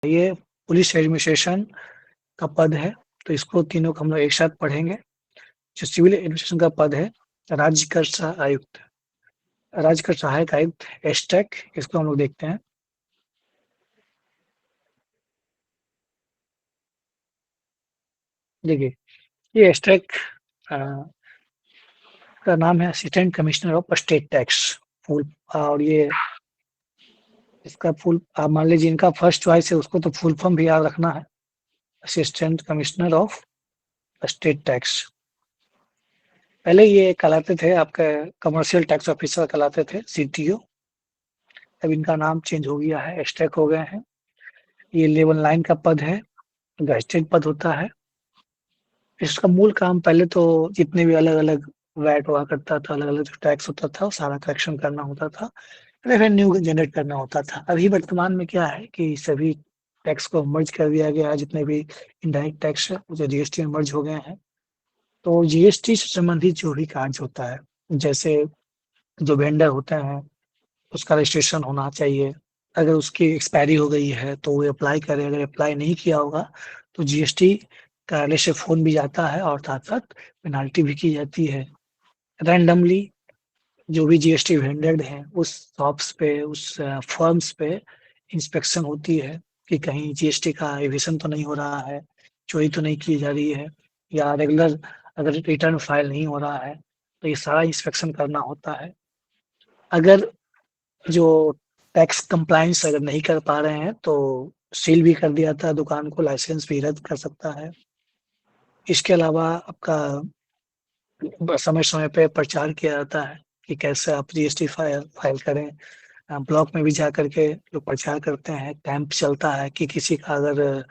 ये police administration का पद है, तो इसको तीनों को हम लोग एक साथ पढ़ेंगे। जो सिविल एडमिनिस्ट्रेशन का पद है, राज्य कर आयुक्त, राज्य कर सहायक आयुक्त एस्टेक, इसको हम लोग देखते हैं। देखिए, ये एस्टेक का नाम है assistant commissioner of state tax full. और ये इसका फुल, आप मान लीजिए इनका फर्स्ट चॉइस है, उसको तो फुल फॉर्म भी याद रखना है, assistant commissioner of state tax. पहले ये कहलाते थे आपका कमर्शियल टैक्स ऑफिसर कहलाते थे, सीटीओ। अब इनका नाम चेंज हो गया है, एस्टेक हो गए हैं। ये लेवल 9 का पद है, गजेटेड पद होता है। इसका मूल काम पहले तो जितने भी अलग अलग वैट हुआ करता था, अलग अलग जो टैक्स होता था, वो सारा कलेक्शन करना होता था, रेवेन्यू जनरेट करना होता था। अभी वर्तमान में क्या है कि सभी टैक्स को मर्ज कर दिया गया है, जितने भी इनडायरेक्ट टैक्स है जो जीएसटी में मर्ज हो गए हैं। तो जीएसटी से संबंधित जो भी कार्य होता है, जैसे जो वेंडर होते हैं उसका रजिस्ट्रेशन होना चाहिए। अगर उसकी एक्सपायरी हो गई है तो वो अप्लाई करे, अगर अप्लाई नहीं किया होगा तो जीएसटी कार्यालय से फ़ोन भी जाता है और साथ-साथ पेनल्टी भी की जाती है। रैंडमली जो भी जीएसटी वेंडर हैं, उस शॉप्स पे, उस फर्म्स पे इंस्पेक्शन होती है कि कहीं जीएसटी का एविशन तो नहीं हो रहा है, चोरी तो नहीं की जा रही है, या रेगुलर अगर रिटर्न फाइल नहीं हो रहा है, तो ये सारा इंस्पेक्शन करना होता है। अगर जो टैक्स कंप्लायंस अगर नहीं कर पा रहे हैं तो सील भी कर दिया जाता है दुकान को, लाइसेंस भी रद्द कर सकता है। इसके अलावा आपका समय-समय पे प्रचार किया जाता है कि कैसे आप जीएसटी फाइल फाइल करें। ब्लॉक में भी जा कर के लोग प्रचार करते हैं, कैंप चलता है कि किसी का अगर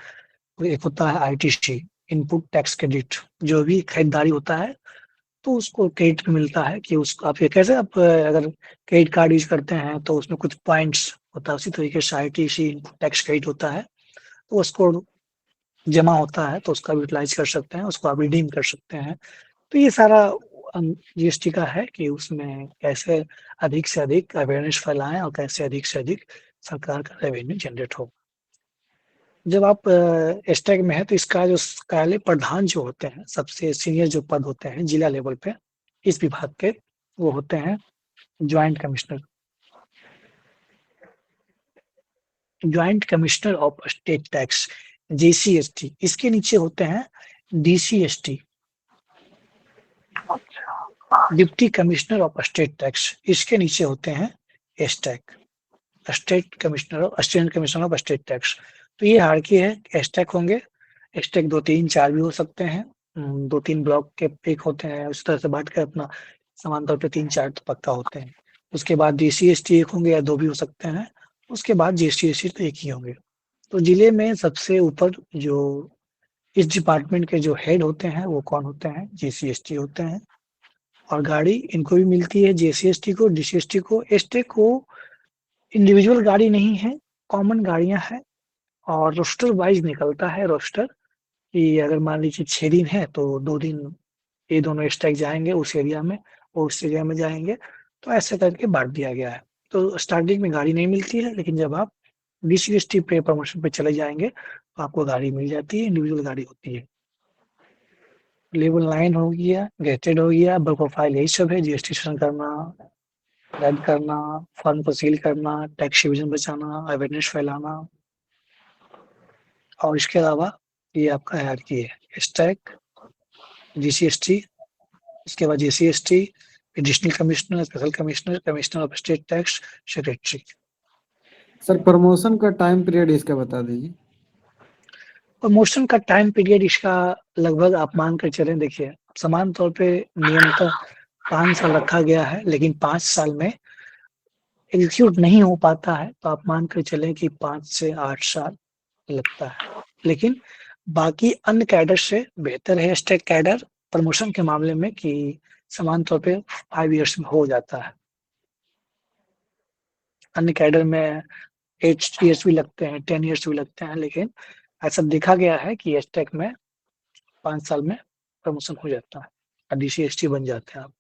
एक होता है आईटीसी, इनपुट टैक्स क्रेडिट, जो भी खरीदारी होता है तो उसको क्रेडिट मिलता है कि उसको आप ये कैसे आप अगर क्रेडिट कार्ड यूज़ करते हैं तो उसमें कुछ पॉइंट्स होता है, उसी तरीके से आईटीसी इनपुट टैक्स क्रेडिट होता है, तो उसको जमा होता है तो उसका यूटिलाइज़ कर सकते हैं, उसको आप रिडीम कर सकते हैं। तो ये सारा जीएसटी का है कि उसमें कैसे अधिक से अधिक अवेयरनेस फैलाएँ और कैसे अधिक से अधिक सरकार का रेवेन्यू जनरेट हो। जब आप एस्टेक में हैं तो इसका जो कार्यालय प्रधान जो होते हैं, सबसे सीनियर जो पद होते हैं जिला लेवल पे इस विभाग के, वो होते हैं joint commissioner. Joint commissioner of state tax, JCST. इसके नीचे होते हैं DCST, deputy commissioner of state tax. इसके नीचे होते हैं एस्टेक, state commissioner of assistant commissioner of state tax. तो ये हायरार्की है, एस्टेक होंगे। एस्टेक 2, 3, 4 भी हो सकते हैं। 2-3 ब्लॉक के एक होते हैं, उस तरह से बाँट के अपना समान तौर पे 3-4 तो पक्का होते हैं। उसके बाद डीसीएसटी 1 होंगे या 2 भी हो सकते हैं। उसके बाद जीएसटी तो 1 ही होंगे। तो जिले में सबसे ऊपर जो इस डिपार्टमेंट के जो हेड होते हैं वो कौन होते हैं? जीसीएसटी होते हैं। और गाड़ी इनको भी मिलती है, जीसीएसटी को, डीसीएसटी को। एस्टेक को इंडिविजुअल गाड़ी नहीं है, कॉमन गाड़ियाँ हैं और रोस्टर वाइज़ निकलता है रोस्टर, कि अगर मान लीजिए 6 दिन है तो 2 दिन ये दोनों स्ट्राइक जाएँगे उस एरिया में, वो उस एरिया में जाएँगे, तो ऐसे करके बाँट दिया गया है। तो स्टार्टिंग में गाड़ी नहीं मिलती है, लेकिन जब आप डीसीएसटी पे प्रमोशन पे चले जाएँगे, तो आपको गाड़ी मिल जाती है, इंडिविजुअल गाड़ी होती है। लेवल 9 हो गया, गेटेड हो गया, बुक प्रोफाइल यही सब है, जीएसटी रजिस्ट्रेशन करना, रद्द करना, फर्म को सील करना, टैक्स इवेजन बचाना, अवेयरनेस फैलाना। और इसके अलावा ये आपका हायरार्की है, स्टैक, जीसीएसटी, इसके बाद GCST, additional commissioner, special commissioner, commissioner of state tax, secretary. Sir promotion का टाइम पीरियड इसका बता दीजिए। प्रमोशन का टाइम पीरियड इसका लगभग आप मान कर चलें, देखिए समान तौर पे नियमतः 5 साल रखा गया है, लेकिन 5 साल में एग्जीक्यूट नहीं हो पाता है, तो आप मान कर चलें कि 5 से 8 साल लगता है। लेकिन बाकी अन्य कैडर से बेहतर है स्टेट कैडर प्रमोशन के मामले में कि समान तौर पे 5 इयर्स में हो जाता है। अन्य कैडर में 8 इयर्स भी लगते हैं, 10 इयर्स भी लगते हैं, लेकिन ऐसा देखा गया है कि एस्टेक में 5 साल में प्रमोशन हो जाता है और डीसी-एसटी बन जाते हैं आप।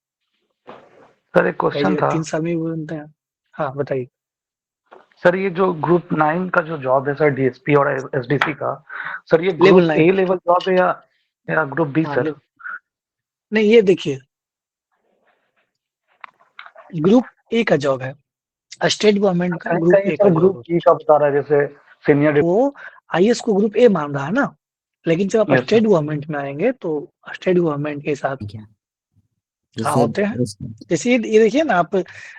सर एक कई क्वेश्चन जगह था। 3 साल में भी बनते हैं। हाँ, बताइए। सर ये जो ग्रुप 9 का जो जॉब है सर, डीएसपी और एसडीसी का, सर ये लेवल ग्रुप 9 ए लेवल जॉब है या ग्रुप बी हाँ सर? नहीं, ये देखिए, ग्रुप ए का जॉब है, स्टेट गवर्नमेंट का कहीं ग्रुप कहीं ए सर का जॉब ग्रुप है। बी का बता रहा है, जैसे सीनियर। वो आईएएस को ग्रुप ए मान रहा है ना, लेकिन जब आप यस सर। स्टेट गवर्नमेंट में आएंगे तो स्टेट गवर्नमेंट के साथ ठीक है हाँ जैसे होते हैं। जैसे ये देखिए ना, आप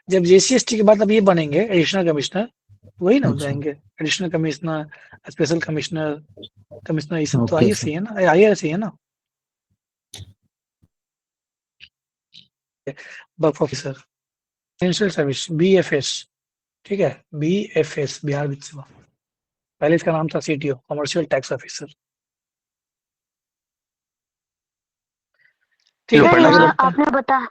जब जेसीएसटी के बाद अब ये बनेंगे एडिशनल कमिश्नर, वही ना हो अच्छा जाएंगे additional commissioner, special commissioner, commissioner, ये सब तो ओके आईएएस सर ही है ना, आईएएस ही है ना। Work officer, financial service, BFS, ठीक है, बीएफएस, बिहार वित्त सेवा। पहले इसका नाम था सीटीओ, कमर्शियल टैक्स ऑफिसर। ठीक क्यों है, सर पढ़ना आगे यहाँ सर? बढ़ते हैं। आपने बता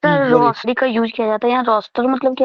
सर बोलिए। रोस्टरी का यूज किया जाता है, यहाँ रोस्टर मतलब क्या